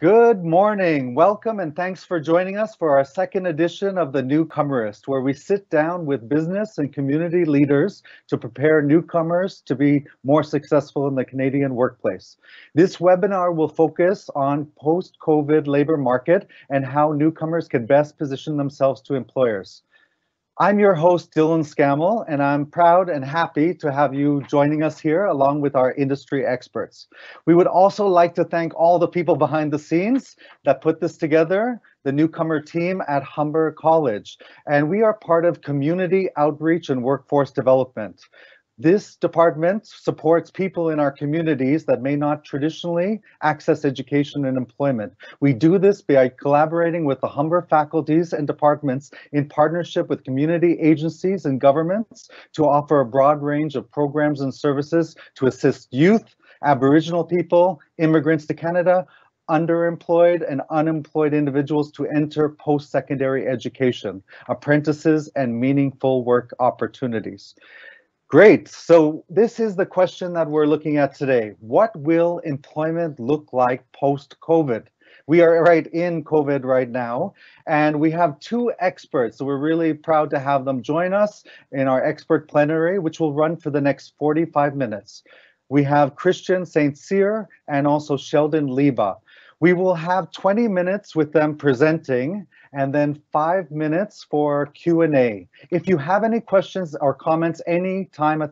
Good morning. Welcome and thanks for joining us for our second edition of the NEWCOMERS, where we sit down with business and community leaders to prepare newcomers to be more successful in the Canadian workplace. This webinar will focus on post-COVID labor market and how newcomers can best position themselves to employers. I'm your host, Dylan Scammell, and I'm proud and happy to have you joining us here along with our industry experts. We would also like to thank all the people behind the scenes that put this together, the newcomer team at Humber College, and we are part of community outreach and workforce development. This department supports people in our communities that may not traditionally access education and employment. We do this by collaborating with the Humber faculties and departments in partnership with community agencies and governments to offer a broad range of programs and services to assist youth, Aboriginal people, immigrants to Canada, underemployed and unemployed individuals to enter post-secondary education, apprentices, and meaningful work opportunities. Great. So this is the question that we're looking at today. What will employment look like post-COVID? We are right in COVID right now, and we have two experts. So we're really proud to have them join us in our expert plenary, which will run for the next 45 minutes. We have Christian St. Cyr and also Sheldon Leiba. We will have 20 minutes with them presenting and then 5 minutes for Q&A. If you have any questions or comments any time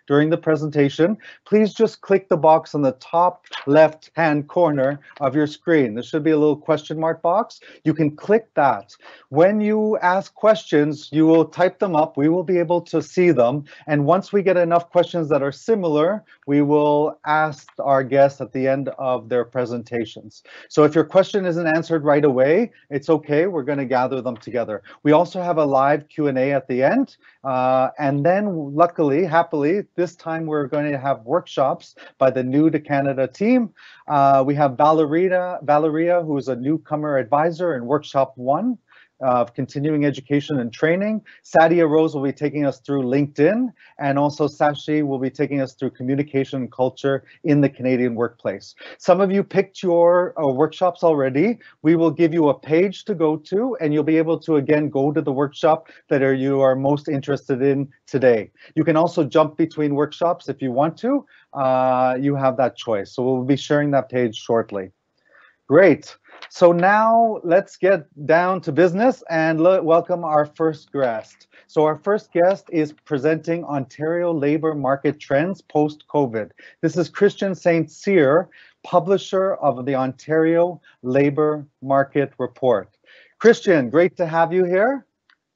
during the presentation, please just click the box on the top left-hand corner of your screen. There should be a little question mark box. You can click that. When you ask questions, you will type them up. We will be able to see them. And once we get enough questions that are similar, we will ask our guests at the end of their presentations. So if your question isn't answered right away, it's okay. We're going to gather them together. We also have a live Q&A at the end. And then luckily, happily, this time we're going to have workshops by the New to Canada team. We have Valeria, who is a newcomer advisor in workshop 1 of continuing education and training. Sadia Rose will be taking us through LinkedIn, and also Sashi will be taking us through communication and culture in the Canadian workplace. Some of you picked your workshops already. We will give you a page to go to, and you'll be able to again go to the workshop that you are most interested in today. You can also jump between workshops if you want to. You have that choice. So we'll be sharing that page shortly. Great. So now let's get down to business and welcome our first guest. So our first guest is presenting Ontario labor market trends post-COVID. This is Christian St. Cyr, publisher of the Ontario Labor Market Report. Christian, great to have you here.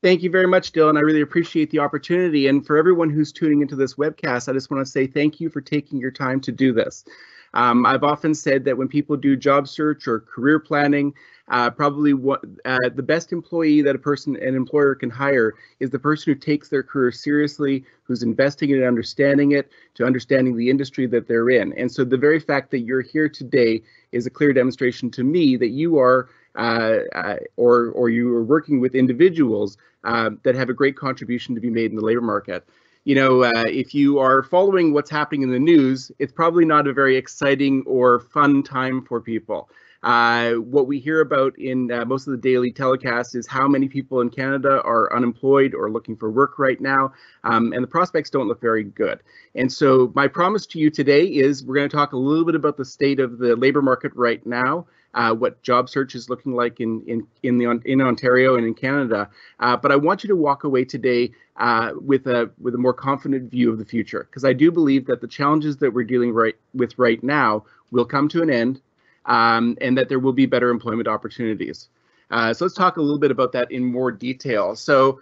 Thank you very much, Dylan. I really appreciate the opportunity. And for everyone who's tuning into this webcast, I just want to say thank you for taking your time to do this. I've often said that when people do job search or career planning, probably the best employee that an employer can hire is the person who takes their career seriously, who's investing in understanding it, to understanding the industry that they're in. And so the very fact that you're here today is a clear demonstration to me that you are or you are working with individuals that have a great contribution to be made in the labor market. You know, if you are following what's happening in the news, it's probably not a very exciting or fun time for people. What we hear about in most of the daily telecasts is how many people in Canada are unemployed or looking for work right now, and the prospects don't look very good. And so my promise to you today is we're going to talk a little bit about the state of the labor market right now, what job search is looking like in Ontario and in Canada. But I want you to walk away today with a more confident view of the future, because I do believe that the challenges that we're dealing with right now will come to an end, and that there will be better employment opportunities. So let's talk a little bit about that in more detail. So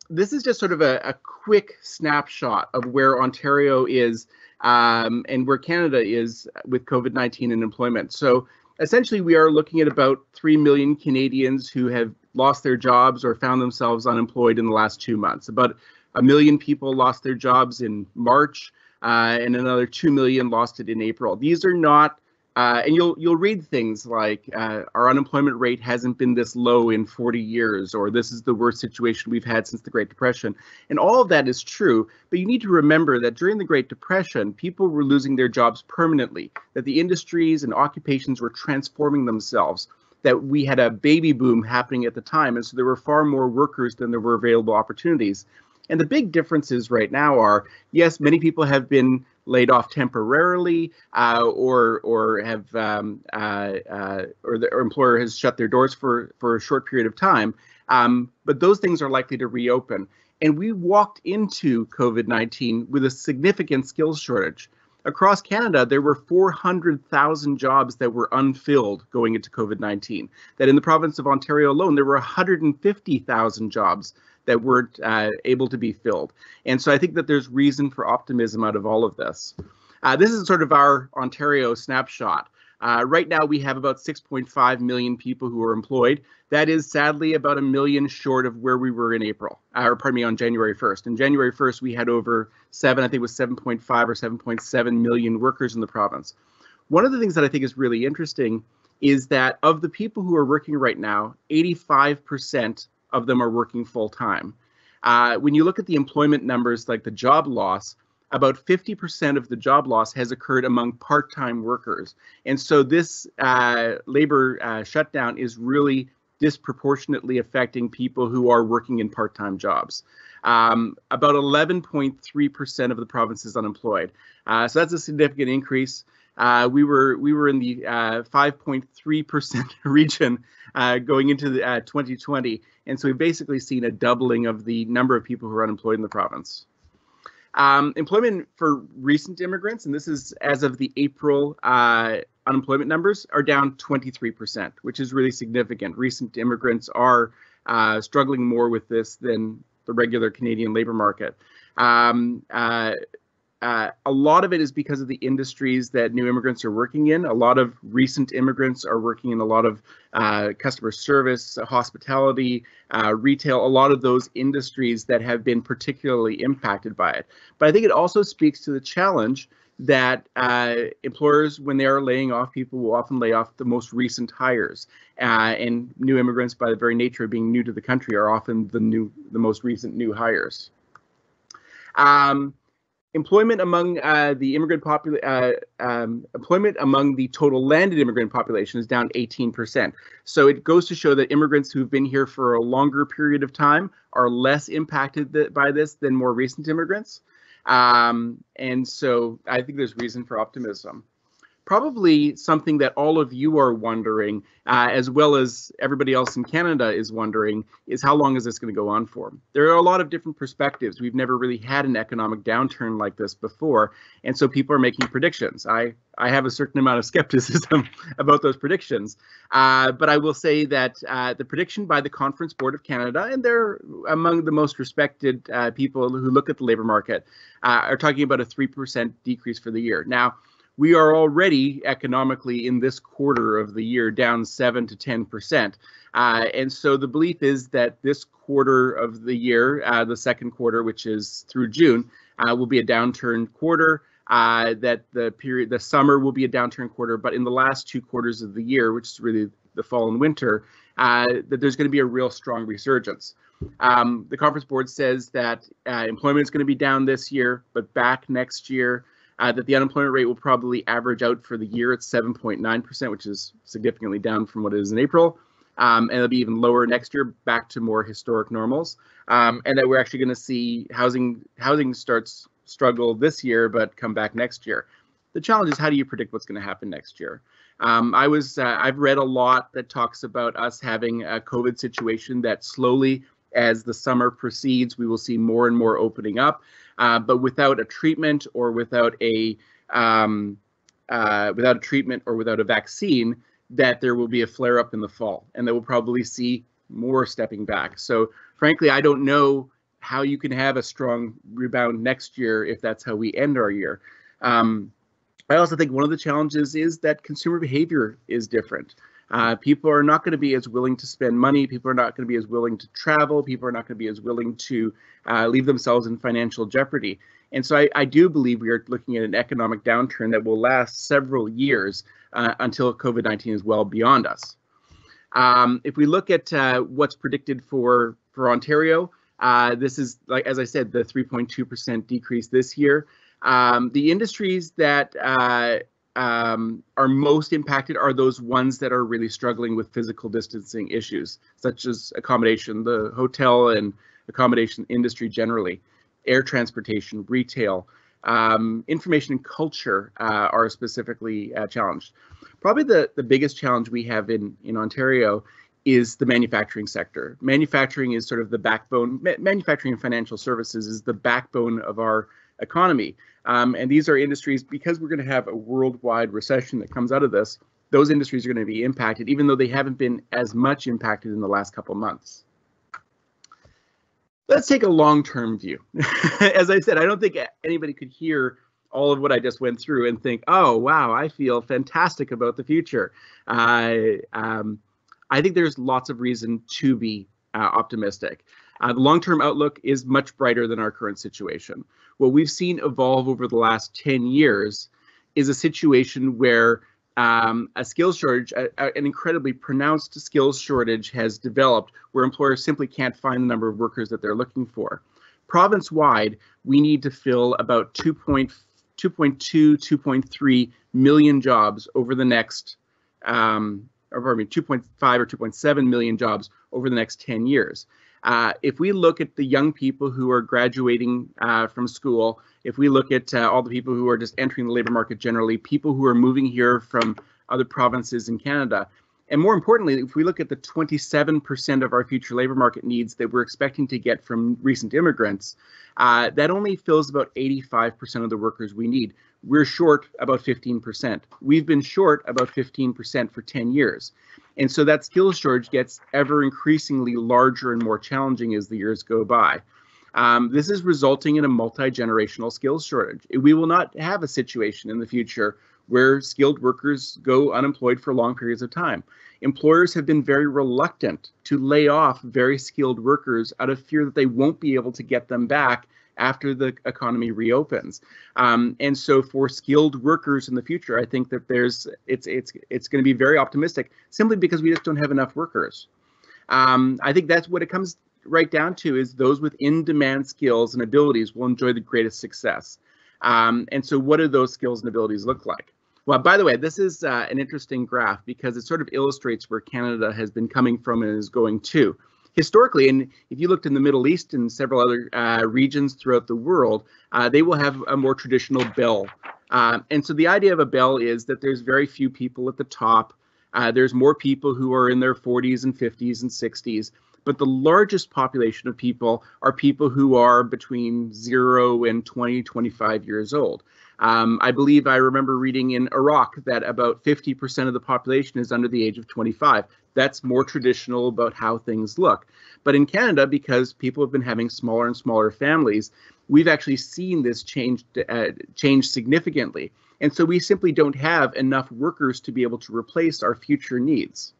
this is just sort of a quick snapshot of where Ontario is and where Canada is with COVID-19 and employment. So essentially, we are looking at about 3 million Canadians who have lost their jobs or found themselves unemployed in the last 2 months. About 1 million people lost their jobs in March, and another 2 million lost it in April. These are not And you'll read things like our unemployment rate hasn't been this low in 40 years, or this is the worst situation we've had since the Great Depression. And all of that is true, but you need to remember that during the Great Depression, people were losing their jobs permanently, that the industries and occupations were transforming themselves, that we had a baby boom happening at the time, and so there were far more workers than there were available opportunities. And the big differences right now are, yes, many people have been laid off temporarily, or have or their employer has shut their doors for a short period of time. But those things are likely to reopen. And we walked into COVID-19 with a significant skills shortage. Across Canada, there were 400,000 jobs that were unfilled going into COVID-19. That in the province of Ontario alone, there were 150,000 jobs that weren't able to be filled. And so I think that there's reason for optimism out of all of this. This is sort of our Ontario snapshot. Right now, we have about 6.5 million people who are employed. That is sadly about 1 million short of where we were in April, or pardon me, on January 1st. On January 1st, we had over I think it was 7.5 or 7.7 million workers in the province. One of the things that I think is really interesting is that of the people who are working right now, 85% of them are working full time. When you look at the employment numbers, like the job loss, about 50% of the job loss has occurred among part-time workers. And so this labor shutdown is really disproportionately affecting people who are working in part-time jobs. About 11.3% of the province is unemployed. So that's a significant increase. We were in the 5.3% region going into the 2020. And so we've basically seen a doubling of the number of people who are unemployed in the province. Employment for recent immigrants, and this is as of the April unemployment numbers, are down 23%, which is really significant. Recent immigrants are struggling more with this than the regular Canadian labor market. A lot of it is because of the industries that new immigrants are working in. A lot of recent immigrants are working in a lot of customer service, hospitality, retail, a lot of those industries that have been particularly impacted by it. But I think it also speaks to the challenge that employers, when they are laying off people, will often lay off the most recent hires. And new immigrants, by the very nature of being new to the country, are often the most recent new hires. Employment among the employment among the total landed immigrant population is down 18%. So it goes to show that immigrants who've been here for a longer period of time are less impacted by this than more recent immigrants. And so I think there's reason for optimism. Probably something that all of you are wondering, as well as everybody else in Canada is wondering, is how long is this going to go on for? There are a lot of different perspectives. We've never really had an economic downturn like this before, and so people are making predictions. I have a certain amount of skepticism about those predictions, but I will say that the prediction by the Conference Board of Canada, and they're among the most respected people who look at the labor market, are talking about a 3% decrease for the year. Now, we are already economically in this quarter of the year down 7 to 10%. And so the belief is that this quarter of the year, the second quarter, which is through June, will be a downturn quarter, that the summer will be a downturn quarter, but in the last 2 quarters of the year, which is really the fall and winter, that there's going to be a real strong resurgence. The Conference Board says that employment is going to be down this year, but back next year. That the unemployment rate will probably average out for the year at 7.9%, which is significantly down from what it is in April. And it'll be even lower next year, back to more historic normals. And that we're actually going to see housing starts struggle this year, but come back next year. The challenge is, how do you predict what's going to happen next year? I've read a lot that talks about us having a COVID situation that slowly, as the summer proceeds, we will see more and more opening up. But without a treatment or without a vaccine, that there will be a flare up in the fall, and that we'll probably see more stepping back. So frankly, I don't know how you can have a strong rebound next year if that's how we end our year. I also think one of the challenges is that consumer behavior is different. People are not going to be as willing to spend money. People are not going to be as willing to travel. People are not going to be as willing to leave themselves in financial jeopardy. And so I do believe we are looking at an economic downturn that will last several years until COVID-19 is well beyond us. If we look at what's predicted for Ontario, this is, like as I said, the 3.2% decrease this year. The industries that are most impacted are those ones that are really struggling with physical distancing issues, such as accommodation, the hotel and accommodation industry generally, air transportation, retail, information and culture are specifically challenged. Probably the biggest challenge we have in Ontario is the manufacturing sector. Manufacturing is sort of the backbone. Manufacturing and financial services is the backbone of our economy. And these are industries, because we're going to have a worldwide recession that comes out of this, those industries are going to be impacted, even though they haven't been as much impacted in the last couple of months. Let's take a long-term view. As I said, I don't think anybody could hear all of what I just went through and think, oh, wow, I feel fantastic about the future. I think there's lots of reason to be optimistic. The long-term outlook is much brighter than our current situation. What we've seen evolve over the last 10 years is a situation where a skills shortage, an incredibly pronounced skills shortage has developed where employers simply can't find the number of workers that they're looking for. Province-wide, we need to fill about 2.2, 2.3 million jobs over the next, 2.5 or 2.7 million jobs over the next 10 years. If we look at the young people who are graduating from school, if we look at all the people who are just entering the labor market generally, people who are moving here from other provinces in Canada, and more importantly, if we look at the 27% of our future labor market needs that we're expecting to get from recent immigrants, that only fills about 85% of the workers we need. We're short about 15%. We've been short about 15% for 10 years. And so that skills shortage gets ever increasingly larger and more challenging as the years go by. This is resulting in a multi-generational skills shortage. We will not have a situation in the future where skilled workers go unemployed for long periods of time. Employers have been very reluctant to lay off very skilled workers out of fear that they won't be able to get them back after the economy reopens. And so for skilled workers in the future, I think that it's going to be very optimistic simply because we just don't have enough workers. I think that's what it comes right down to, is those with in-demand skills and abilities will enjoy the greatest success. And so what do those skills and abilities look like? Well, by the way, this is an interesting graph because it sort of illustrates where Canada has been coming from and is going to. Historically, and if you looked in the Middle East and several other regions throughout the world, they will have a more traditional bell. And so the idea of a bell is that there's very few people at the top. There's more people who are in their 40s and 50s and 60s. But the largest population of people are people who are between 0 and 20, 25 years old. I believe I remember reading in Iraq that about 50% of the population is under the age of 25. That's more traditional about how things look. But in Canada, because people have been having smaller and smaller families, we've actually seen this change significantly. And so we simply don't have enough workers to be able to replace our future needs.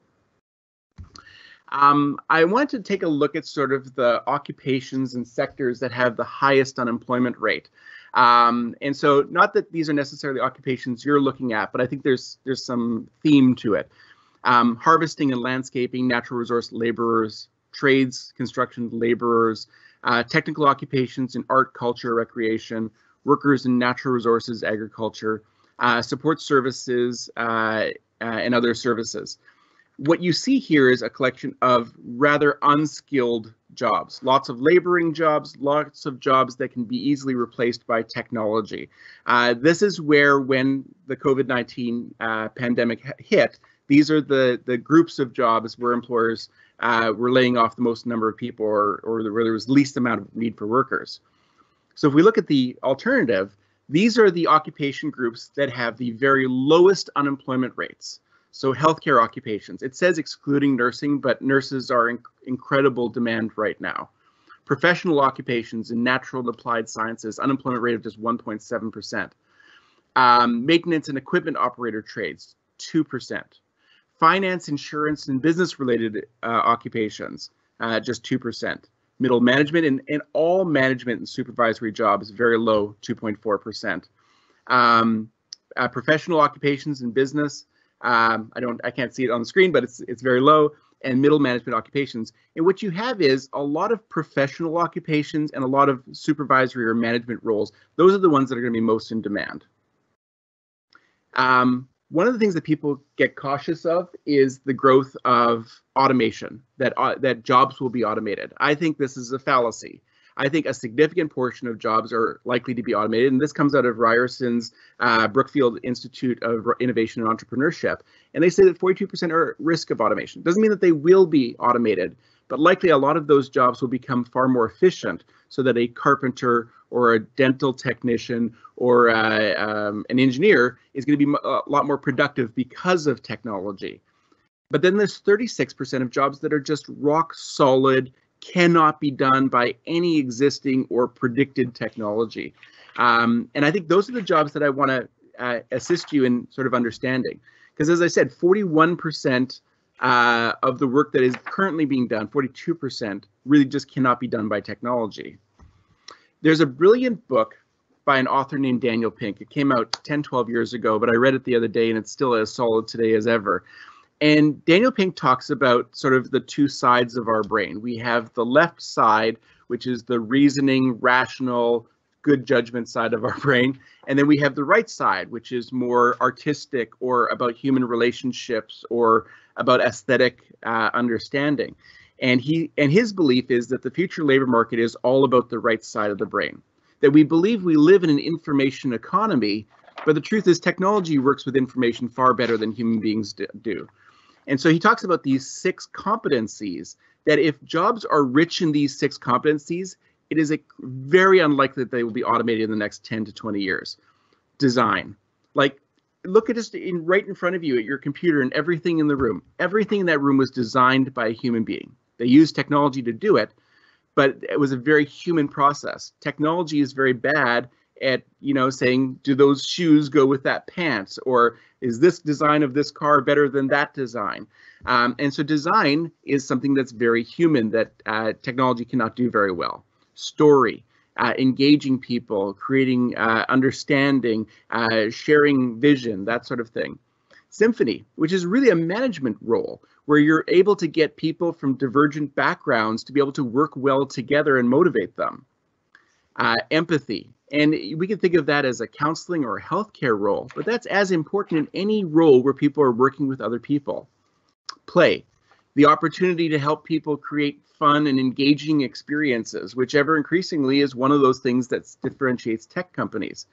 I want to take a look at sort of the occupations and sectors that have the highest unemployment rate. And so not that these are necessarily occupations you're looking at, but I think there's some theme to it. Harvesting and landscaping, natural resource laborers, trades, construction laborers, technical occupations in art, culture, recreation, workers in natural resources, agriculture, support services, and other services. What you see here is a collection of rather unskilled jobs, lots of laboring jobs, lots of jobs that can be easily replaced by technology. This is where, when the COVID-19 pandemic hit, these are the groups of jobs where employers were laying off the most number of people, or where there was least amount of need for workers. So if we look at the alternative, these are the occupation groups that have the very lowest unemployment rates. So healthcare occupations, it says excluding nursing, but nurses are in incredible demand right now. Professional occupations in natural and applied sciences, unemployment rate of just 1.7%. Maintenance and equipment operator trades, 2%. Finance, insurance, and business-related occupations, just 2%. Middle management and all management and supervisory jobs, very low, 2.4%. Professional occupations in business, I can't see it on the screen, but it's very low, and middle management occupations. And what you have is a lot of professional occupations and a lot of supervisory or management roles. Those are the ones that are going to be most in demand. One of the things that people get cautious of is the growth of automation, that jobs will be automated. I think this is a fallacy. I think a significant portion of jobs are likely to be automated, and this comes out of Ryerson's Brookfield Institute of Innovation and Entrepreneurship, and they say that 42% are at risk of automation. Doesn't mean that they will be automated, but likely a lot of those jobs will become far more efficient so that a carpenter or a dental technician or an engineer is going to be a lot more productive because of technology. But then there's 36% of jobs that are just rock solid, cannot be done by any existing or predicted technology. And I think those are the jobs that I want to assist you in sort of understanding. Because as I said, 41% of the work that is currently being done, 42%, really just cannot be done by technology. There's a brilliant book by an author named Daniel Pink. It came out 10, 12 years ago, but I read it the other day and it's still as solid today as ever. And Daniel Pink talks about sort of the two sides of our brain. We have the left side, which is the reasoning, rational, good judgment side of our brain. And then we have the right side, which is more artistic or about human relationships or about aesthetic understanding. And his belief is that the future labor market is all about the right side of the brain. That we believe we live in an information economy, but the truth is technology works with information far better than human beings do. And so he talks about these 6 competencies, that if jobs are rich in these 6 competencies, it is very unlikely that they will be automated in the next 10 to 20 years. Design. Like, look at this right in front of you at your computer and everything in the room. Everything in that room was designed by a human being. They used technology to do it, but it was a very human process. Technology is very bad at, saying, do those shoes go with that pants? Or is this design of this car better than that design? And so design is something that's very human that technology cannot do very well. Story, engaging people, creating understanding, sharing vision, that sort of thing. Symphony, which is really a management role where you're able to get people from divergent backgrounds to be able to work well together and motivate them. Empathy, and we can think of that as a counseling or a healthcare role, but that's as important in any role where people are working with other people. Play, the opportunity to help people create fun and engaging experiences, which ever increasingly is one of those things that differentiates tech companies.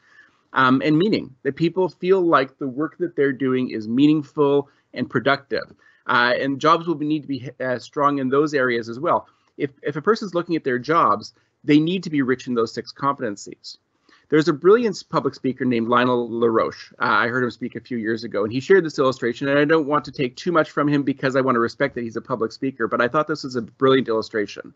And meaning, that people feel like the work that they're doing is meaningful and productive. And jobs will need to be strong in those areas as well. If a person's looking at their jobs, they need to be rich in those 6 competencies. There's a brilliant public speaker named Lionel LaRoche. I heard him speak a few years ago, and he shared this illustration, and I don't want to take too much from him because I want to respect that he's a public speaker, but I thought this was a brilliant illustration.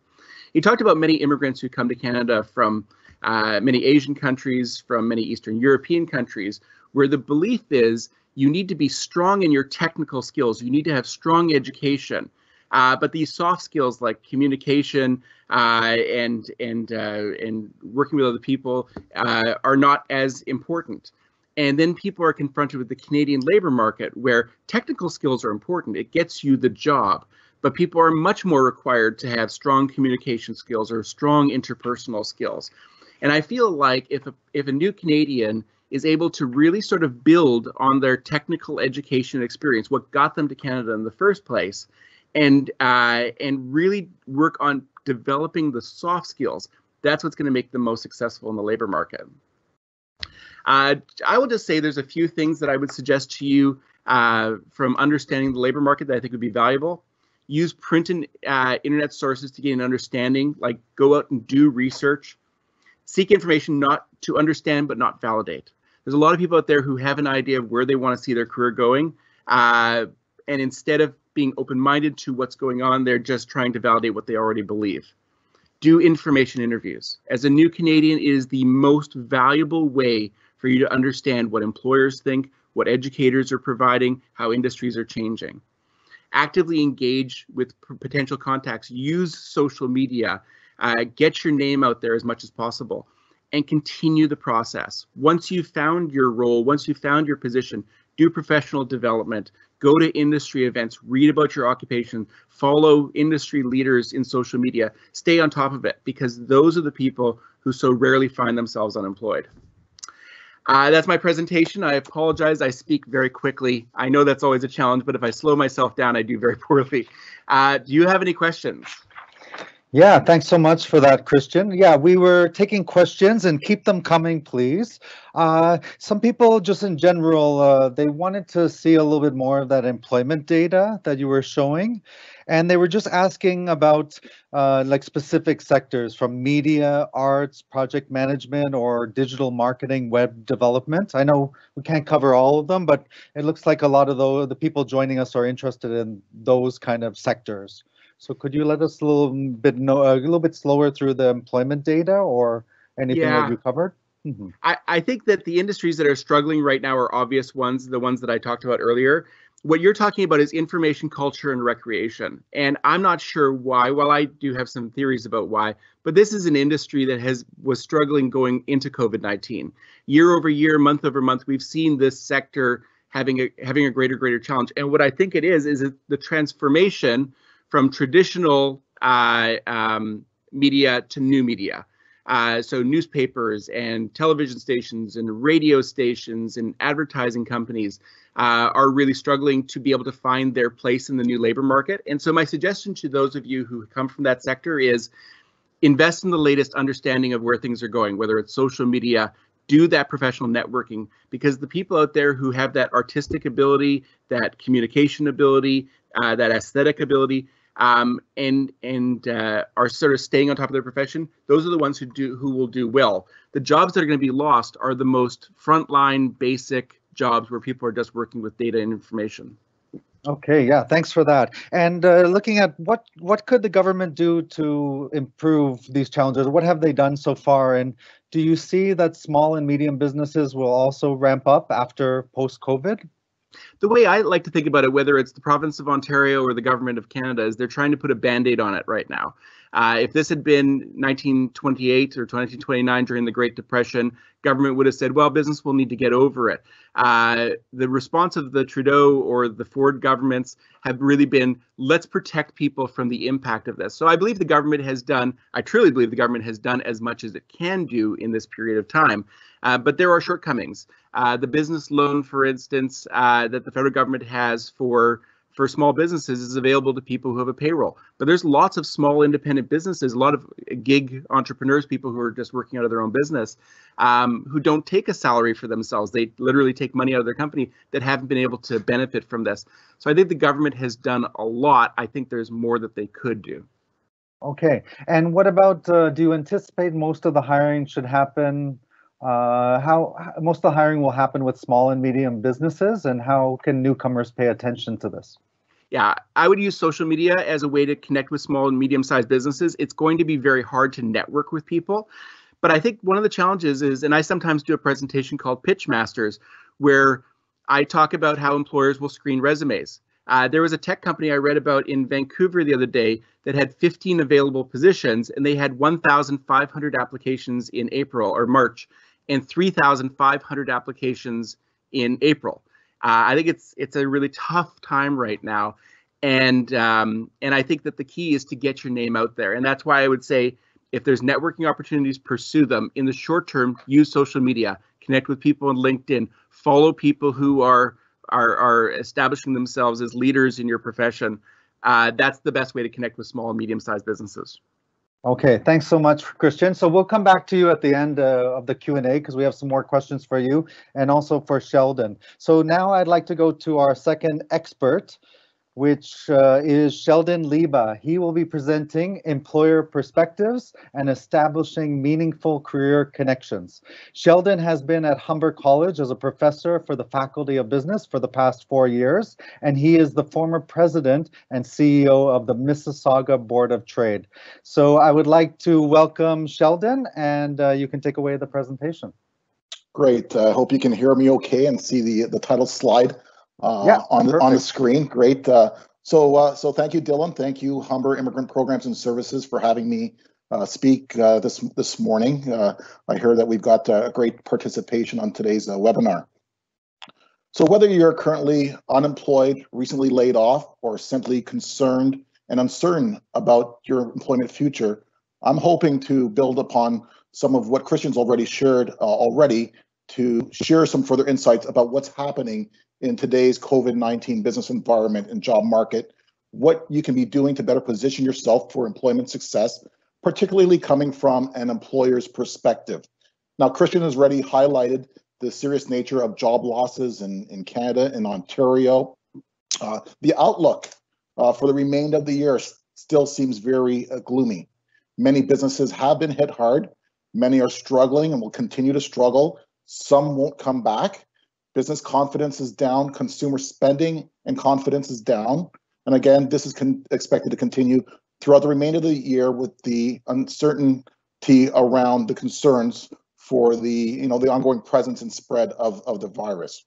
He talked about many immigrants who come to Canada from many Asian countries, from many Eastern European countries, where the belief is you need to be strong in your technical skills, you need to have strong education, but these soft skills like communication and working with other people are not as important. And then people are confronted with the Canadian labor market where technical skills are important. It gets you the job, but people are much more required to have strong communication skills or strong interpersonal skills. And I feel like if a new Canadian is able to really sort of build on their technical education experience, what got them to Canada in the first place, and really work on developing the soft skills, that's what's going to make them most successful in the labor market. I will just say there's a few things that I would suggest to you from understanding the labor market that I think would be valuable. Use print and internet sources to gain an understanding, like go out and do research. Seek information not to understand, but not validate. There's a lot of people out there who have an idea of where they want to see their career going. And instead of being open-minded to what's going on, they're just trying to validate what they already believe. Do information interviews. As a new Canadian, it is the most valuable way for you to understand what employers think, what educators are providing, how industries are changing. Actively engage with potential contacts. Use social media. Get your name out there as much as possible and continue the process. Once you've found your role, once you've found your position, do professional development, go to industry events, read about your occupation, follow industry leaders in social media, stay on top of it, because those are the people who so rarely find themselves unemployed. That's my presentation. I apologize, I speak very quickly. I know that's always a challenge, but if I slow myself down, I do very poorly. Do you have any questions? Yeah, thanks so much for that, Christian. Yeah, we were taking questions, and keep them coming, please. Some people just in general, they wanted to see a little bit more of that employment data that you were showing. And they were just asking about like specific sectors from media, arts, project management, or digital marketing, web development. I know we can't cover all of them, but it looks like a lot of the people joining us are interested in those kind of sectors. So could you let us a little bit slower through the employment data or anything that you covered? Mm-hmm. I think that the industries that are struggling right now are obvious ones, the ones that I talked about earlier. What you're talking about is information culture and recreation. And I'm not sure why, well, I do have some theories about why, but this is an industry that was struggling going into COVID-19. Year over year, month over month, we've seen this sector having a greater challenge. And what I think it is the transformation from traditional media to new media. So newspapers and television stations and radio stations and advertising companies are really struggling to be able to find their place in the new labor market. And so my suggestion to those of you who come from that sector is invest in the latest understanding of where things are going, whether it's social media, do that professional networking, because the people out there who have that artistic ability, that communication ability, that aesthetic ability, and are sort of staying on top of their profession, those are the ones who will do well. The jobs that are going to be lost are the most frontline, basic jobs where people are just working with data and information. Okay, yeah, thanks for that. And looking at what could the government do to improve these challenges? What have they done so far? And do you see that small and medium businesses will also ramp up after post-COVID? The way I like to think about it, whether it's the province of Ontario or the government of Canada, is they're trying to put a Band-Aid on it right now. If this had been 1928 or 1929 during the Great Depression, government would have said, well, business will need to get over it. The response of the Trudeau or the Ford governments have really been, let's protect people from the impact of this. So I believe the government has done, I truly believe the government has done as much as it can do in this period of time. But there are shortcomings. The business loan, for instance, that the federal government has for small businesses is available to people who have a payroll. But there's lots of small independent businesses, a lot of gig entrepreneurs, people who are just working out of their own business, who don't take a salary for themselves. They literally take money out of their company that haven't been able to benefit from this. So I think the government has done a lot. I think there's more that they could do. Okay. And what about, do you anticipate most of the hiring should happen? How most of the hiring will happen with small and medium businesses, and how can newcomers pay attention to this? Yeah, I would use social media as a way to connect with small and medium-sized businesses. It's going to be very hard to network with people, but I think one of the challenges is, and I sometimes do a presentation called Pitch Masters, where I talk about how employers will screen resumes. There was a tech company I read about in Vancouver the other day that had 15 available positions, and they had 1,500 applications in April or March, and 3,500 applications in April. I think it's a really tough time right now, and I think that the key is to get your name out there, and that's why I would say if there's networking opportunities, pursue them. In the short term, use social media, connect with people on LinkedIn, follow people who are establishing themselves as leaders in your profession. That's the best way to connect with small and medium-sized businesses. Okay, thanks so much, Christian. So we'll come back to you at the end of the Q&A because we have some more questions for you and also for Sheldon. So now I'd like to go to our second expert, which is Sheldon Leiba. He will be presenting employer perspectives and establishing meaningful career connections. Sheldon has been at Humber College as a professor for the Faculty of Business for the past 4 years, and he is the former president and CEO of the Mississauga Board of Trade. So I would like to welcome Sheldon, and you can take away the presentation. Great. I hope you can hear me okay and see the title slide on the screen. Great. So thank you, Dylan. Thank you, Humber Immigrant Programs and Services, for having me speak this morning. I heard that we've got a great participation on today's webinar. So whether you're currently unemployed, recently laid off, or simply concerned and uncertain about your employment future, I'm hoping to build upon some of what Christian's already shared to share some further insights about what's happening in today's COVID-19 business environment and job market, what you can be doing to better position yourself for employment success, particularly coming from an employer's perspective. Now, Christian has already highlighted the serious nature of job losses in Canada and Ontario. The outlook for the remainder of the year still seems very gloomy. Many businesses have been hit hard. Many are struggling and will continue to struggle. Some won't come back. Business confidence is down. Consumer spending and confidence is down. And again, this is expected to continue throughout the remainder of the year with the uncertainty around the concerns for the ongoing presence and spread of the virus.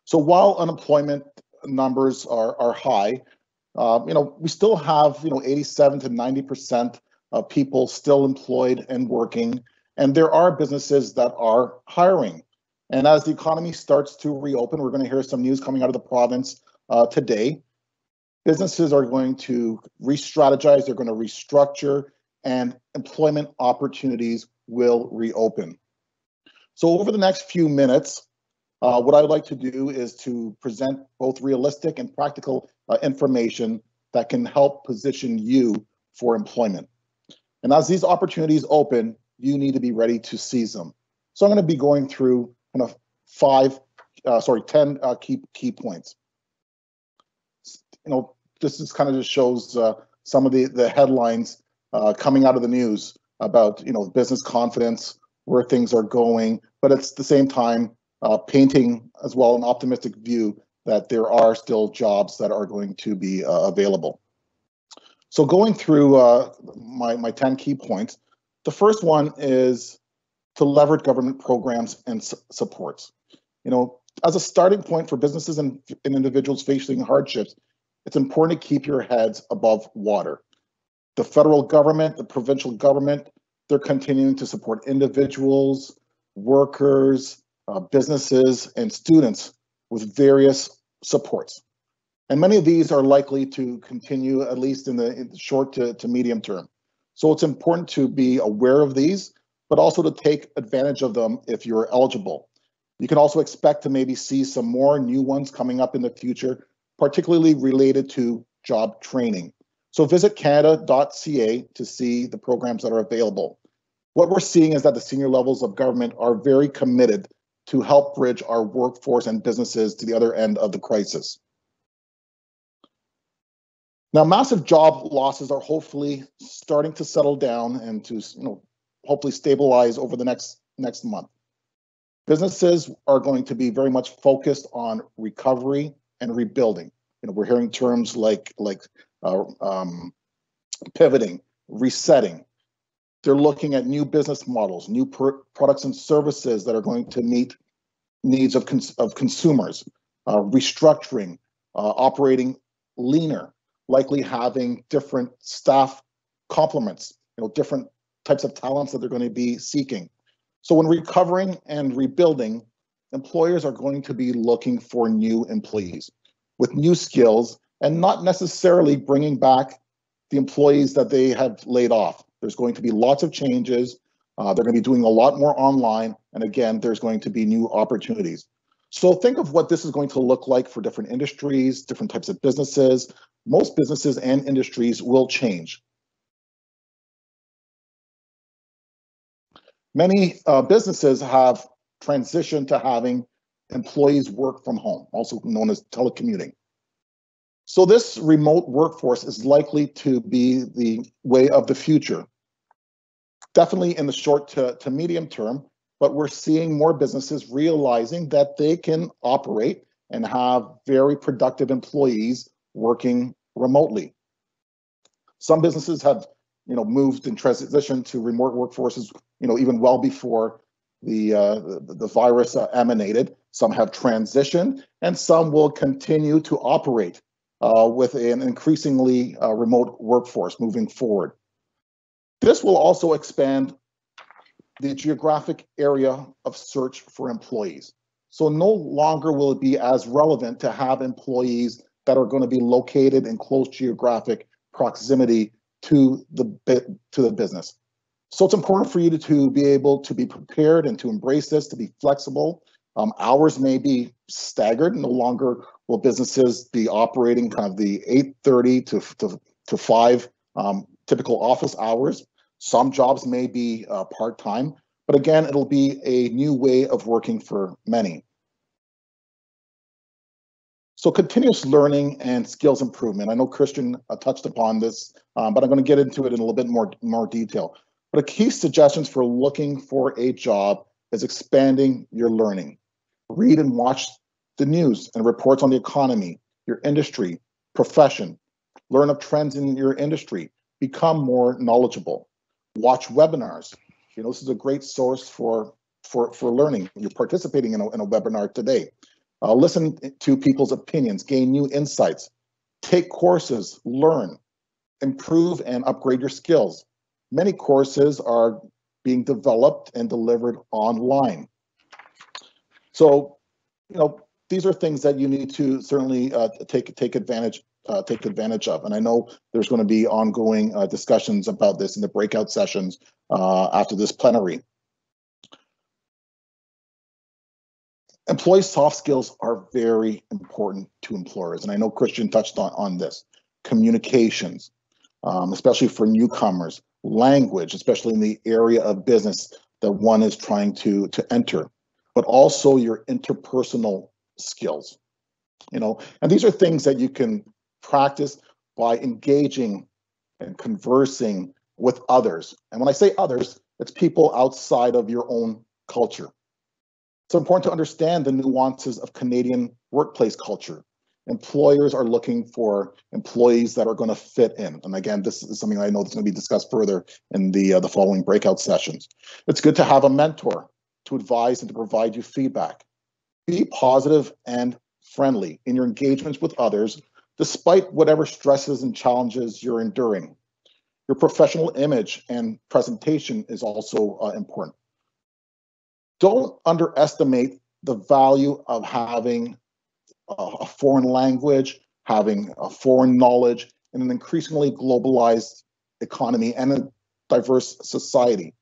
So while unemployment numbers are high, we still have 87 to 90% of people still employed and working, and there are businesses that are hiring. And as the economy starts to reopen, we're going to hear some news coming out of the province today. Businesses are going to re-strategize, they're going to restructure, and employment opportunities will reopen. So over the next few minutes, what I'd like to do is to present both realistic and practical information that can help position you for employment. And as these opportunities open, you need to be ready to seize them. So I'm going to be going through kind of 10 key points. This is kind of just shows some of the headlines coming out of the news about business confidence, where things are going, but at the same time painting as well an optimistic view that there are still jobs that are going to be available. So going through my 10 key points, the first one is to leverage government programs and supports. As a starting point for businesses and individuals facing hardships, it's important to keep your heads above water. The federal government, the provincial government, they're continuing to support individuals, workers, businesses, and students with various supports. And many of these are likely to continue at least in the short to medium term. So it's important to be aware of these, but also to take advantage of them if you're eligible. You can also expect to maybe see some more new ones coming up in the future, particularly related to job training. So visit canada.ca to see the programs that are available. What we're seeing is that the senior levels of government are very committed to help bridge our workforce and businesses to the other end of the crisis. Now, massive job losses are hopefully starting to settle down and to hopefully stabilize over the next month. Businesses are going to be very much focused on recovery and rebuilding. We're hearing terms like pivoting, resetting. They're looking at new business models, new products and services that are going to meet needs of consumers, restructuring, operating leaner, likely having different staff complements, different types of talents that they're going to be seeking. So when recovering and rebuilding, employers are going to be looking for new employees with new skills and not necessarily bringing back the employees that they have laid off. There's going to be lots of changes. They're going to be doing a lot more online. And again, there's going to be new opportunities. So think of what this is going to look like for different industries, different types of businesses. Most businesses and industries will change. Many businesses have transitioned to having employees work from home, also known as telecommuting. So this remote workforce is likely to be the way of the future. Definitely in the short to medium term, but we're seeing more businesses realizing that they can operate and have very productive employees working remotely. Some businesses have moved and transitioned to remote workforces even well before the virus emanated. Some have transitioned, and some will continue to operate with an increasingly remote workforce moving forward. This will also expand the geographic area of search for employees. So no longer will it be as relevant to have employees that are going to be located in close geographic proximity to the business. So it's important for you to be able to be prepared and to embrace this, to be flexible. Hours may be staggered. No longer will businesses be operating kind of the 8:30 to 5 typical office hours. Some jobs may be part-time, but again, it'll be a new way of working for many. So continuous learning and skills improvement. I know Christian touched upon this, but I'm going to get into it in a little bit more detail. But a key suggestions for looking for a job is expanding your learning. Read and watch the news and reports on the economy, your industry, profession. Learn of trends in your industry. Become more knowledgeable. Watch webinars. You know, this is a great source for learning. You're participating in a webinar today. Listen to people's opinions, gain new insights, take courses, learn, improve and upgrade your skills. Many courses are being developed and delivered online. So, you know, these are things that you need to certainly take advantage of. And I know there's going to be ongoing discussions about this in the breakout sessions after this plenary. Employee soft skills are very important to employers. And I know Christian touched on this. Communications, especially for newcomers, language, especially in the area of business that one is trying to enter, but also your interpersonal skills. You know, and these are things that you can practice by engaging and conversing with others. And when I say others, it's people outside of your own culture. It's important to understand the nuances of Canadian workplace culture. Employers are looking for employees that are going to fit in. And again, this is something I know that's going to be discussed further in the following breakout sessions. It's good to have a mentor to advise and to provide you feedback. Be positive and friendly in your engagements with others, despite whatever stresses and challenges you're enduring. Your professional image and presentation is also important. Don't underestimate the value of having a foreign language, having a foreign knowledge in an increasingly globalized economy and a diverse society.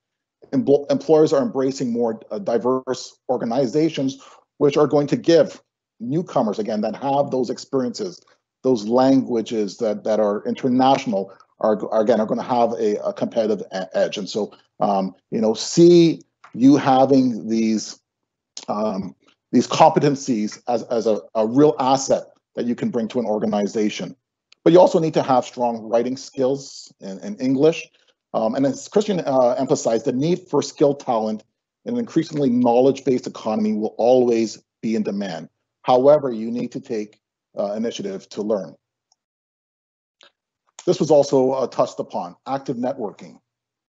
Employers are embracing more diverse organizations, which are going to give newcomers, again, that have those experiences, those languages that are international, are going to have a competitive edge. And so, you know, see you having these competencies as a real asset that you can bring to an organization. But you also need to have strong writing skills in English. And as Christian emphasized, the need for skilled talent in an increasingly knowledge-based economy will always be in demand. However, you need to take initiative to learn. This was also touched upon, active networking.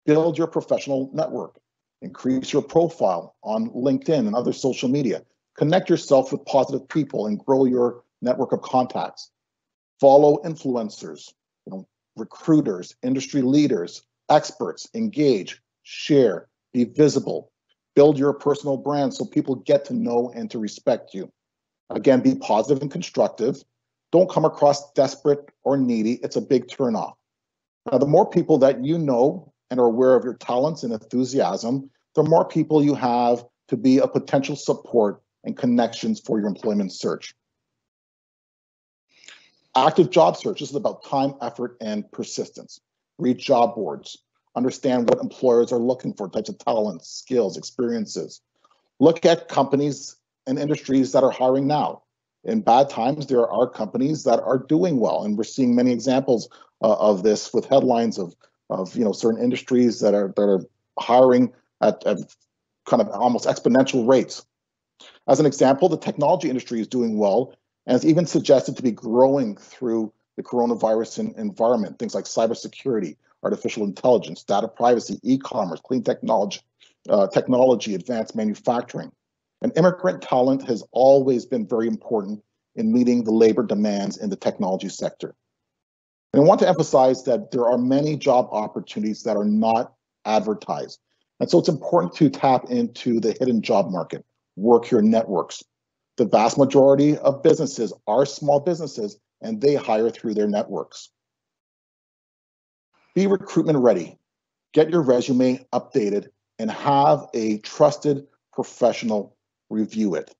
Build your professional network. Increase your profile on LinkedIn and other social media. Connect yourself with positive people and grow your network of contacts. Follow influencers, you know, recruiters, industry leaders, experts. Engage, share, be visible. Build your personal brand so people get to know and to respect you. Again, be positive and constructive. Don't come across desperate or needy. It's a big turnoff. Now, the more people that you know and are aware of your talents and enthusiasm, the more people you have to be a potential support and connections for your employment search. Active job search. This is about time, effort, and persistence. Read job boards. Understand what employers are looking for, types of talents, skills, experiences. Look at companies and industries that are hiring now. In bad times, there are companies that are doing well, and we're seeing many examples of this with headlines of you know, certain industries that are hiring at kind of almost exponential rates. As an example, the technology industry is doing well and is even suggested to be growing through the coronavirus environment. Things like cybersecurity, artificial intelligence, data privacy, e-commerce, clean technology, advanced manufacturing. And immigrant talent has always been very important in meeting the labor demands in the technology sector. And I want to emphasize that there are many job opportunities that are not advertised. And so it's important to tap into the hidden job market, work your networks. The vast majority of businesses are small businesses and they hire through their networks. Be recruitment ready. Get your resume updated and have a trusted professional review it.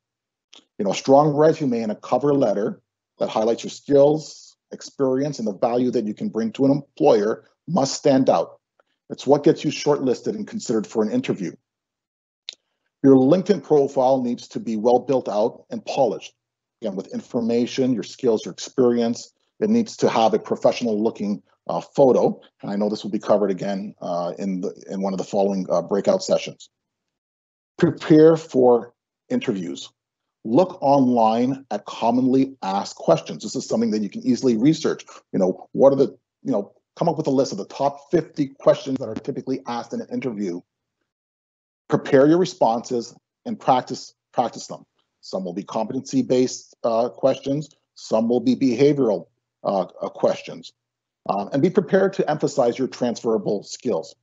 A strong resume and a cover letter that highlights your skills, experience, and the value that you can bring to an employer must stand out. It's what gets you shortlisted and considered for an interview. Your LinkedIn profile needs to be well built out and polished. Again, with information, your skills, your experience. It needs to have a professional looking photo. And I know this will be covered again in one of the following breakout sessions. Prepare for interviews. Look online at commonly asked questions. This is something that you can easily research. What are the, come up with a list of the top 50 questions that are typically asked in an interview. Prepare your responses and practice them. Some will be competency-based questions. Some will be behavioral questions. And be prepared to emphasize your transferable skills.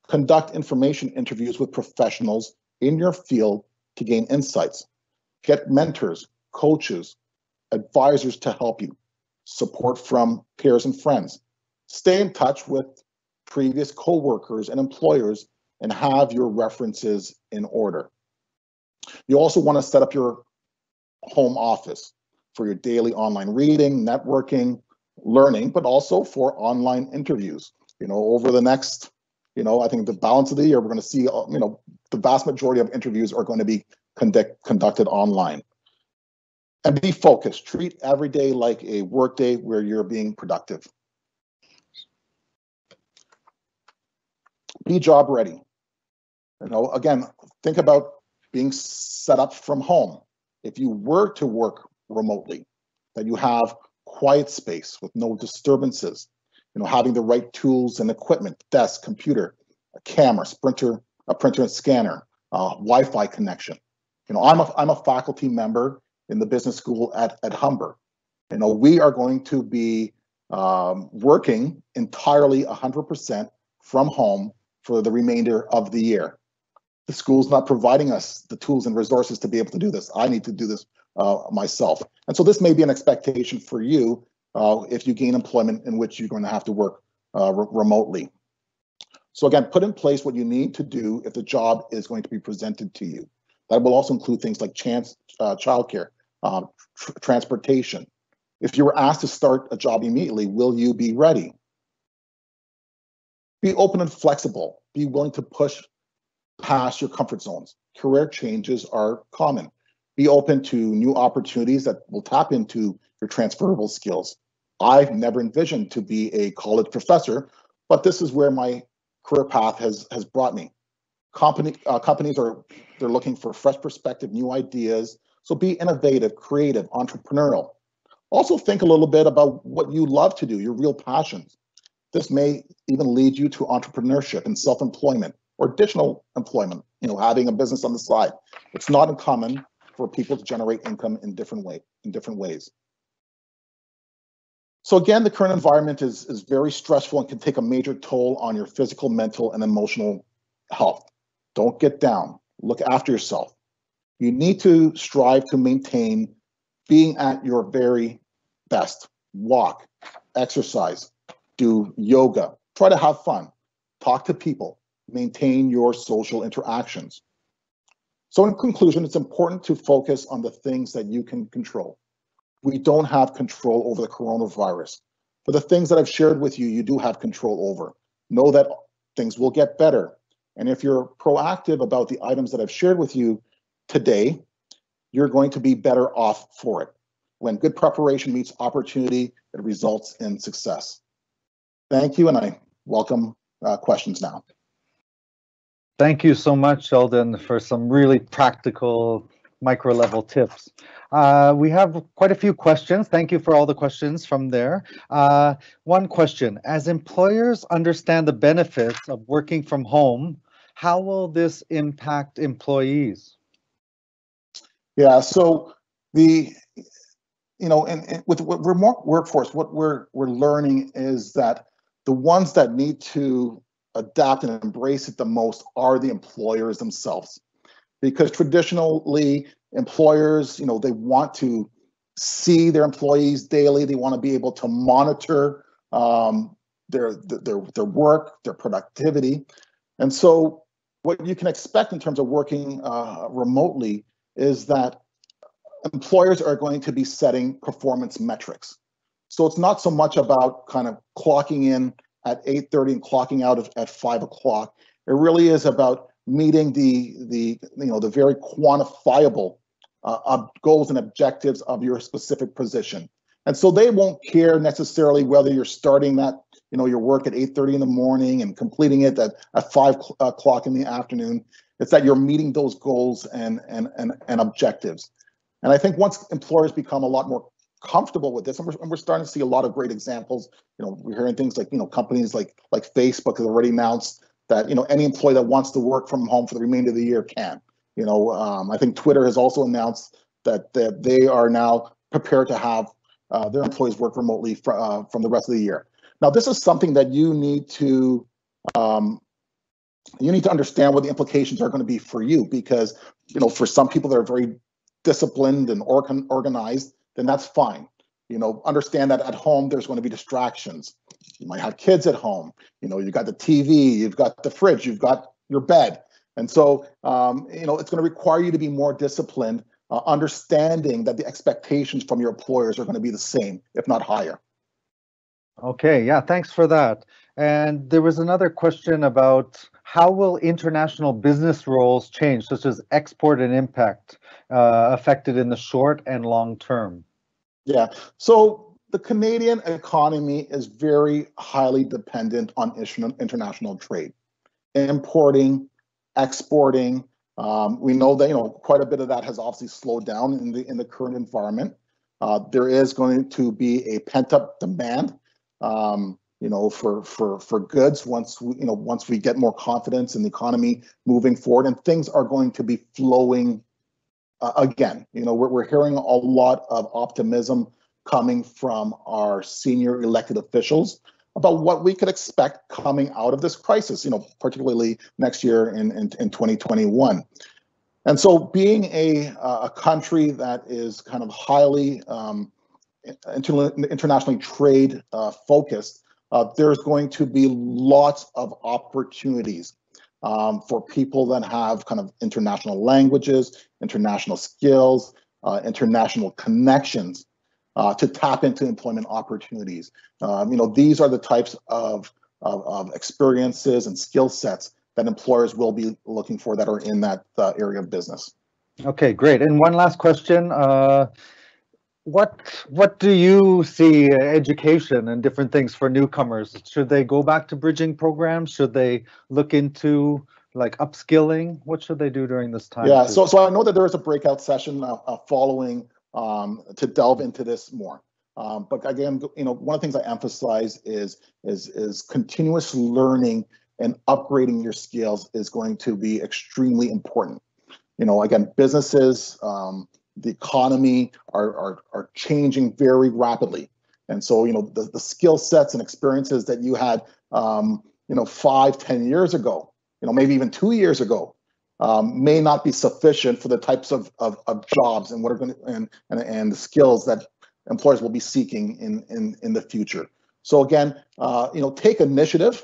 Conduct information interviews with professionals in your field to gain insights. Get mentors, coaches, advisors to help you. Support from peers and friends. Stay in touch with previous coworkers and employers and have your references in order. You also want to set up your home office for your daily online reading, networking, learning, but also for online interviews. Over the next, I think the balance of the year, we're going to see, the vast majority of interviews are going to be conducted online. And be focused. Treat every day like a work day where you're being productive. Be job ready. Again, think about being set up from home. If you were to work remotely, that you have quiet space with no disturbances, having the right tools and equipment, desk, computer, a camera, a printer and scanner, Wi-Fi connection. I'm a faculty member in the business school at Humber. We are going to be working entirely 100% from home for the remainder of the year. The school's not providing us the tools and resources to be able to do this. I need to do this myself. And so this may be an expectation for you if you gain employment in which you're going to have to work remotely. So again, put in place what you need to do if the job is going to be presented to you. That will also include things like childcare, transportation. If you were asked to start a job immediately, will you be ready? Be open and flexible. Be willing to push past your comfort zones. Career changes are common. Be open to new opportunities that will tap into your transferable skills. I've never envisioned to be a college professor, but this is where my career path has brought me. Companies they're looking for fresh perspective, new ideas. So be innovative, creative, entrepreneurial. Also think a little bit about what you love to do, your real passions. This may even lead you to entrepreneurship and self-employment or additional employment, having a business on the side. It's not uncommon for people to generate income in different ways. So again, the current environment is very stressful and can take a major toll on your physical, mental, and emotional health. Don't get down. Look after yourself. You need to strive to maintain being at your very best. Walk, exercise, do yoga, try to have fun, talk to people, maintain your social interactions. So in conclusion, it's important to focus on the things that you can control. We don't have control over the coronavirus, but the things that I've shared with you, you do have control over. Know that things will get better. And if you're proactive about the items that I've shared with you today, you're going to be better off for it. When good preparation meets opportunity, it results in success. Thank you, and I welcome questions now. Thank you so much, Sheldon, for some really practical micro-level tips. We have quite a few questions. Thank you for all the questions from there. One question, as employers understand the benefits of working from home, how will this impact employees? Yeah, so the and with remote workforce, what we're learning is that the ones that need to adapt and embrace it the most are the employers themselves, because traditionally employers, they want to see their employees daily. They want to be able to monitor their work, their productivity, and so what you can expect in terms of working remotely is that employers are going to be setting performance metrics. So it's not so much about kind of clocking in at 8:30 and clocking out at 5 o'clock. It really is about meeting the very quantifiable goals and objectives of your specific position. And so they won't care necessarily whether you're starting that, your work at 8:30 in the morning and completing it at 5 o'clock in the afternoon. It's that you're meeting those goals and objectives. And I think once employers become a lot more comfortable with this, and we're starting to see a lot of great examples. We're hearing things like, companies like Facebook has already announced that, any employee that wants to work from home for the remainder of the year can. I think Twitter has also announced that they are now prepared to have their employees work remotely from the rest of the year. Now, this is something that you need to understand what the implications are going to be for you, because, for some people that are very disciplined and organized, then that's fine. Understand that at home, there's going to be distractions. You might have kids at home. You've got the TV, you've got the fridge, you've got your bed. And so, it's going to require you to be more disciplined, understanding that the expectations from your employers are going to be the same, if not higher. Okay, yeah, thanks for that. And there was another question about how will international business roles change, such as export and impact, affected in the short and long term? Yeah, so the Canadian economy is very highly dependent on international trade, importing, exporting. We know that quite a bit of that has obviously slowed down in the current environment. There is going to be a pent-up demand, for goods once we get more confidence in the economy moving forward, and things are going to be flowing again. We're hearing a lot of optimism coming from our senior elected officials about what we could expect coming out of this crisis, particularly next year in 2021. And so being a country that is kind of highly internationally trade focused, there's going to be lots of opportunities for people that have kind of international languages, international skills, international connections to tap into employment opportunities. These are the types of experiences and skill sets that employers will be looking for that are in that area of business. Okay, great. And one last question. What do you see education and different things for newcomers? Should they go back to bridging programs? Should they look into like upskilling? What should they do during this time? Yeah, so I know that there is a breakout session following to delve into this more. But again, one of the things I emphasize is continuous learning and upgrading your skills is going to be extremely important. Again, businesses, the economy are changing very rapidly. And so, the skill sets and experiences that you had, 5-10 years ago, maybe even 2 years ago, may not be sufficient for the types of jobs and what are going to, and the skills that employers will be seeking in the future. So again, take initiative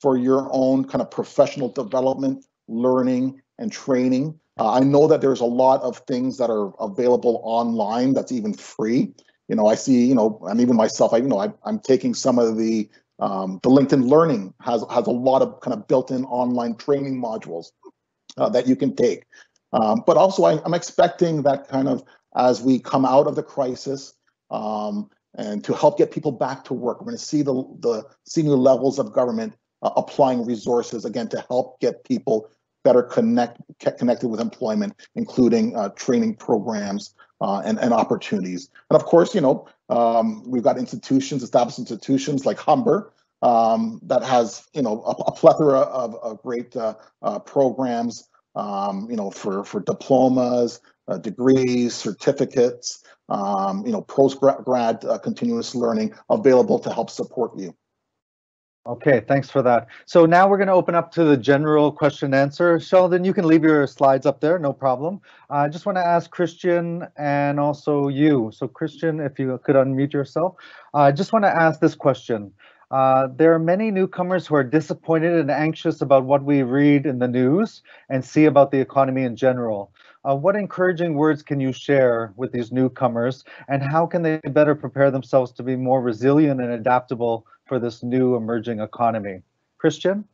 for your own kind of professional development, learning, and training. I know that there's a lot of things that are available online that's even free. I see, and even myself, I'm taking some of the LinkedIn Learning has a lot of kind of built-in online training modules that you can take. But also I'm expecting that kind of as we come out of the crisis and to help get people back to work, we're going to see the senior levels of government applying resources again to help get people better connected with employment, including training programs and opportunities. And of course, we've got established institutions like Humber that has, a plethora of great programs, for diplomas, degrees, certificates, post-grad continuous learning available to help support you. Okay, thanks for that. So now we're going to open up to the general question and answer. Sheldon, you can leave your slides up there, no problem. I just want to ask Christian and also you. So Christian, if you could unmute yourself. I just want to ask this question. There are many newcomers who are disappointed and anxious about what we read in the news and see about the economy in general. What encouraging words can you share with these newcomers, and how can they better prepare themselves to be more resilient and adaptable for this new emerging economy? Christian?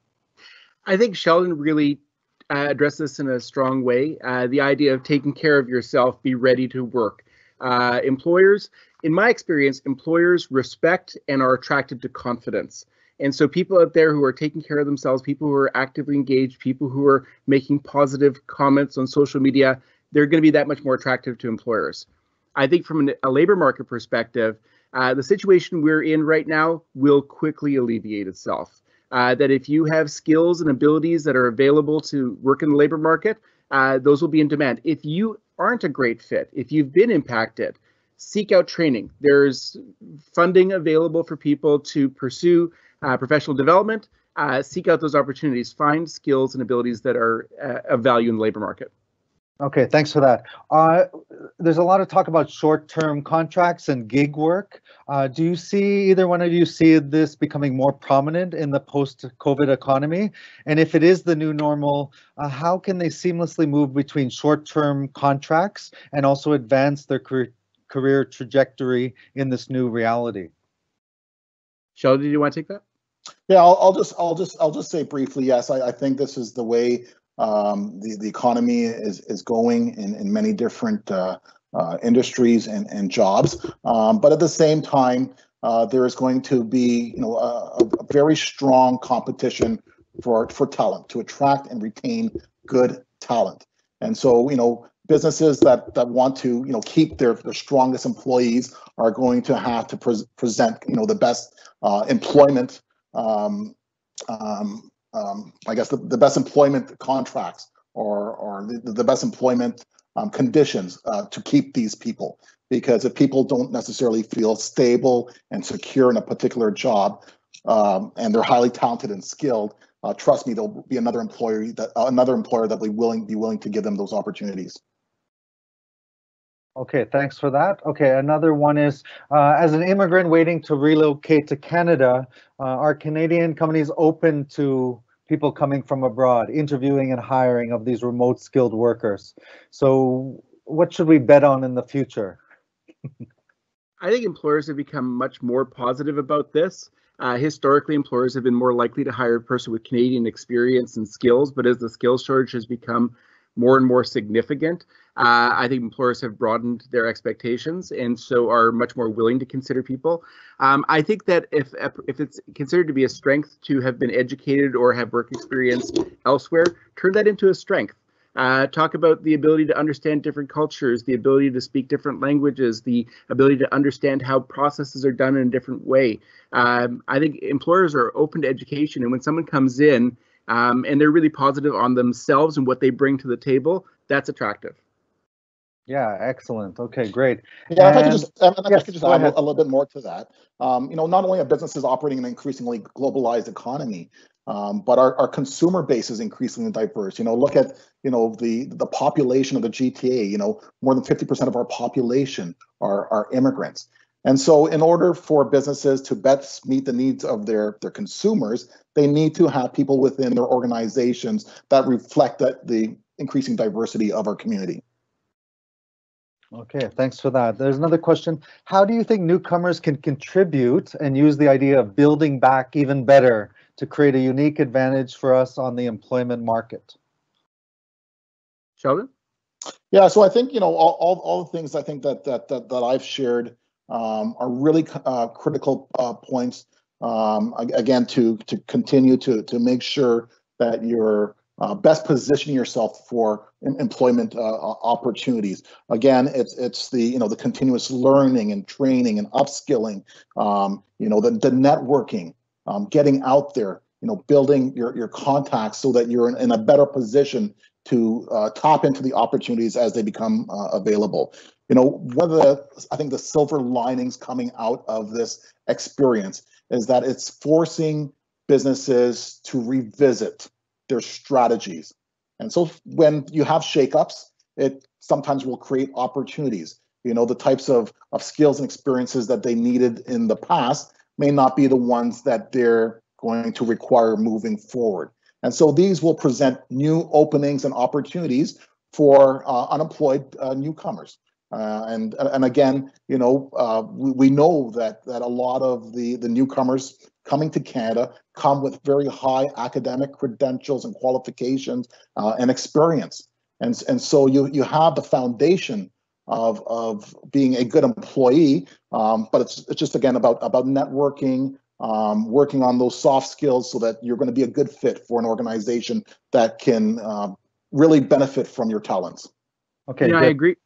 I think Sheldon really addressed this in a strong way. The idea of taking care of yourself, be ready to work. Employers, in my experience, employers respect and are attracted to confidence. And so people out there who are taking care of themselves, people who are actively engaged, people who are making positive comments on social media, they're going to be that much more attractive to employers. I think from a labor market perspective, the situation we're in right now will quickly alleviate itself. That if you have skills and abilities that are available to work in the labor market, those will be in demand. If you aren't a great fit, if you've been impacted, seek out training. There's funding available for people to pursue professional development, seek out those opportunities, find skills and abilities that are of value in the labor market. Okay, thanks for that. There's a lot of talk about short-term contracts and gig work. Do you see, either one of you see this becoming more prominent in the post-COVID economy? And if it is the new normal, how can they seamlessly move between short-term contracts and also advance their career trajectory in this new reality? Sheldon, do you want to take that? Yeah, I'll just say briefly. Yes, I think this is the way the economy is going in many different industries and jobs. But at the same time, there is going to be a very strong competition for talent, to attract and retain good talent. And so businesses that want to keep their strongest employees are going to have to present the best employment. I guess the best employment contracts or the best employment conditions to keep these people. Because if people don't necessarily feel stable and secure in a particular job, and they're highly talented and skilled, trust me, there'll be another employer that will be willing to give them those opportunities. Okay, thanks for that. Okay, another one is, as an immigrant waiting to relocate to Canada, are Canadian companies open to people coming from abroad, interviewing and hiring of these remote skilled workers? So what should we bet on in the future? I think employers have become much more positive about this. Historically, employers have been more likely to hire a person with Canadian experience and skills, but as the skills shortage has become more and more significant, I think employers have broadened their expectations and so are much more willing to consider people. I think that if it's considered to be a strength to have been educated or have work experience elsewhere, turn that into a strength. Talk about the ability to understand different cultures, the ability to speak different languages, the ability to understand how processes are done in a different way. I think employers are open to education, and when someone comes in and they're really positive on themselves and what they bring to the table, that's attractive. Yeah, excellent. Okay, great. Yeah, if I could just add a little bit more to that. Not only are businesses operating in an increasingly globalized economy, but our consumer base is increasingly diverse. Look at the population of the GTA. More than 50% of our population are immigrants. And so in order for businesses to best meet the needs of their consumers, they need to have people within their organizations that reflect the increasing diversity of our community. Okay, thanks for that. There's another question. How do you think newcomers can contribute and use the idea of building back even better to create a unique advantage for us on the employment market? Sheldon? Yeah, so I think all the things I think that I've shared are really critical points. Again, to continue to make sure that you're best positioning yourself for employment opportunities. Again, it's the continuous learning and training and upskilling. The networking, getting out there. Building your contacts so that you're in a better position to tap into the opportunities as they become available. one of the, I think the silver linings coming out of this experience is that it's forcing businesses to revisit their strategies. And so when you have shakeups, it sometimes will create opportunities. The types of skills and experiences that they needed in the past may not be the ones that they're going to require moving forward. And so these will present new openings and opportunities for unemployed newcomers. And again, we know that a lot of the newcomers coming to Canada come with very high academic credentials and qualifications and experience. And so you have the foundation of being a good employee, but it's just, again, about networking, working on those soft skills so that you're going to be a good fit for an organization that can really benefit from your talents. Okay, I agree.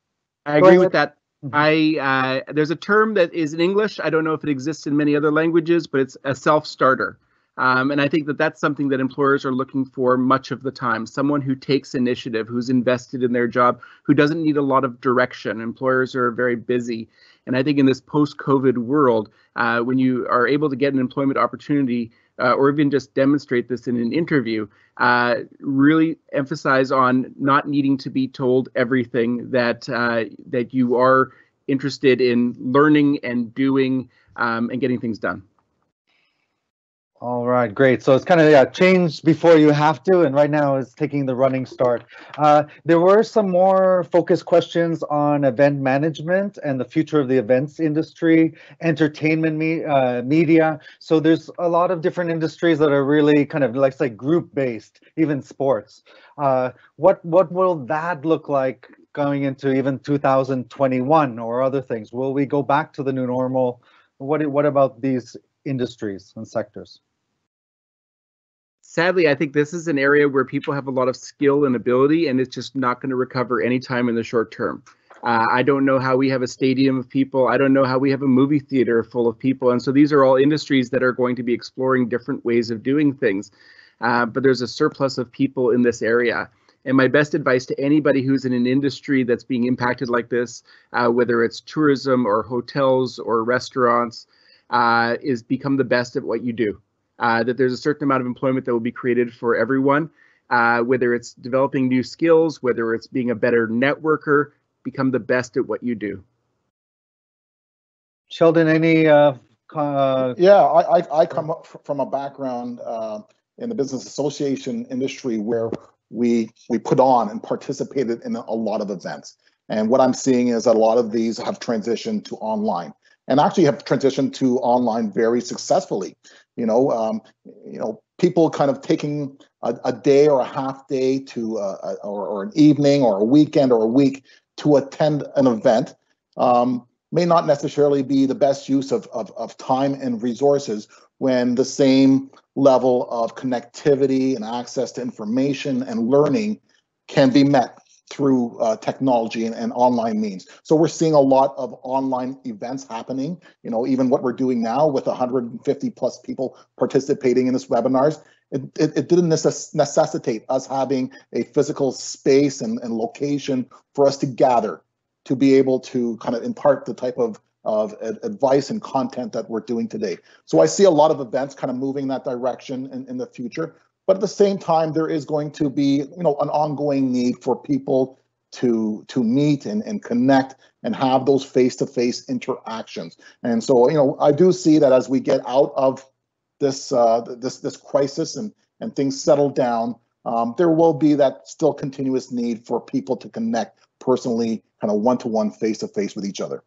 I Go agree ahead. with that. There's a term that is in English. I don't know if it exists in many other languages, but it's a self-starter. And I think that that's something that employers are looking for much of the time. Someone who takes initiative, who's invested in their job, who doesn't need a lot of direction. Employers are very busy. And I think in this post-COVID world, when you are able to get an employment opportunity or even just demonstrate this in an interview, really emphasize on not needing to be told everything, that you are interested in learning and doing and getting things done. All right, great. So it's kind of change before you have to, and right now is taking the running start. There were some more focused questions on event management and the future of the events industry, entertainment media. So there's a lot of different industries that are really kind of like group-based, even sports. What will that look like going into even 2021 or other things? Will we go back to the new normal? What about these industries and sectors? Sadly, I think this is an area where people have a lot of skill and ability, and it's just not going to recover anytime in the short term. I don't know how we have a stadium of people. I don't know how we have a movie theater full of people. And so these are all industries that are going to be exploring different ways of doing things. But there's a surplus of people in this area. And my best advice to anybody who's in an industry that's being impacted like this, whether it's tourism or hotels or restaurants, is become the best at what you do. That there's a certain amount of employment that will be created for everyone, whether it's developing new skills, whether it's being a better networker, become the best at what you do. Sheldon, any? Yeah, I come up from a background in the business association industry where we put on and participated in a lot of events. And what I'm seeing is that a lot of these have transitioned to online, and actually have transitioned to online very successfully. People kind of taking a day or a half day to or an evening or a weekend or a week to attend an event may not necessarily be the best use of time and resources when the same level of connectivity and access to information and learning can be met through technology and online means. So we're seeing a lot of online events happening. Even what we're doing now with 150 plus people participating in this webinars, it didn't necessitate us having a physical space and location for us to gather to be able to kind of impart the type of advice and content that we're doing today. So I see a lot of events kind of moving that direction in the future. But at the same time, there is going to be, an ongoing need for people to meet and connect and have those face-to-face interactions. And so, I do see that as we get out of this crisis and things settle down, there will be that still continuous need for people to connect personally, kind of one-to-one, face-to-face with each other.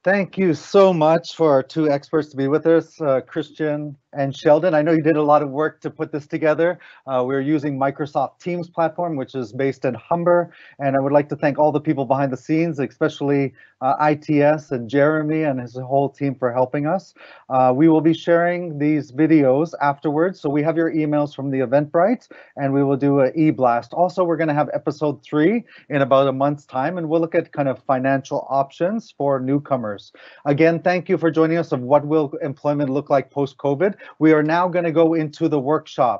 Thank you so much for our two experts to be with us, Christian and Sheldon. I know you did a lot of work to put this together. We're using Microsoft Teams platform, which is based in Humber. And I would like to thank all the people behind the scenes, especially ITS and Jeremy and his whole team for helping us. We will be sharing these videos afterwards. So we have your emails from the Eventbrite, and we will do an e-blast. Also, we're going to have episode 3 in about a month's time, and we'll look at kind of financial options for newcomers. Again, thank you for joining us of what will employment look like post-COVID. We are now going to go into the workshop.